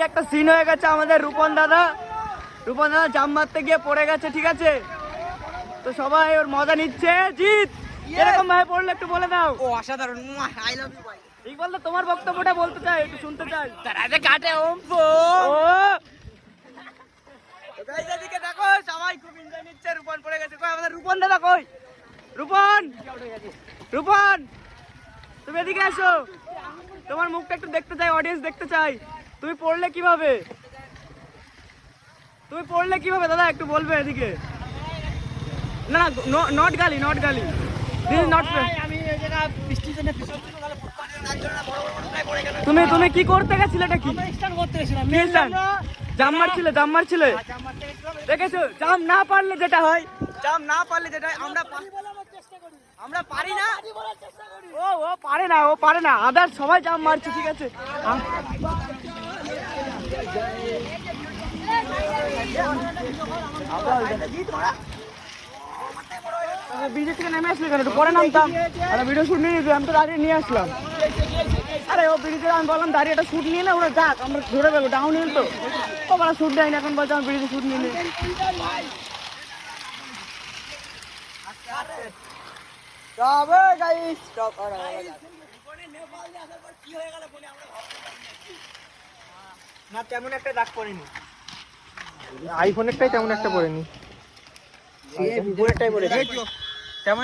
একটা সিন হয়ে গেছে আমাদের রূপন দাদা জাম মারতে গিয়ে পড়ে গেছে, ঠিক আছে? তো সবাই ওর মজা নিচ্ছে। জিৎ এরকম ভাবে পড়লে একটু বলে দাও। ও অসাধারণ, আই লাভ ইউ ভাই। ইকবাল দা তোমার বক্তব্যটা বলতে চাই, একটু শুনতে চাই। তারা যে কাটে ওম্পো। ও গাইস এদিকে দেখো সবাই খুব এনজয় নিচ্ছে। রূপন পড়ে গেছে। কই আমাদের রূপন দাদা কই? রূপন রূপন তুমি এদিকে আসো, তোমার মুখটা একটু দেখতে চাই, অডিয়েন্স দেখতে চাই। তুমি পড়লে কিভাবে দাদা একটু বলবে এদিকে? না না, নট গালি দিস ইজ নট ফেয়ার। আমি এই জায়গা বৃষ্টির জন্য পিছন থেকে গেলে ফুটপাতের কাজ জন্য বড় বড় প্রায় পড়ে গেল। তুমি কি করতে গেছিলে? এটা কি স্টার্ট করতে গেছিলাম। কি স্টান? জাম মারছিলে জাম মারতে গেছিলাম। দেখেছো? জাম না পারলে যেটা হয়, আমরা পারি না। ও পারে না আদার সবাই জাম মারছে, ঠিক আছে? ভিডিও থেকে নেমে আসলে কেন? একটু পরে নামতাম। আরে ভিডিও শুট নিয়ে নিবি, আমি তো দাঁড়িয়ে নিয়ে আসলাম। আরে ও ভিডিওতে আমি বললাম দাঁড়িয়ে একটা শুট নিয়ে না, ওরা যাক, আমরা ধরে দেবো। ডাউন হিল তো ও বলা শুট দেয় না, এখন বলছে আমার ভিডিওতে শুট নিয়ে নে। তবে গাইস স্টপ করা না, তেমন একটা দাগ পড়েনি। আইফোনেরটাই তেমন একটা পড়েনি, ভিভোরটাই পড়েছে।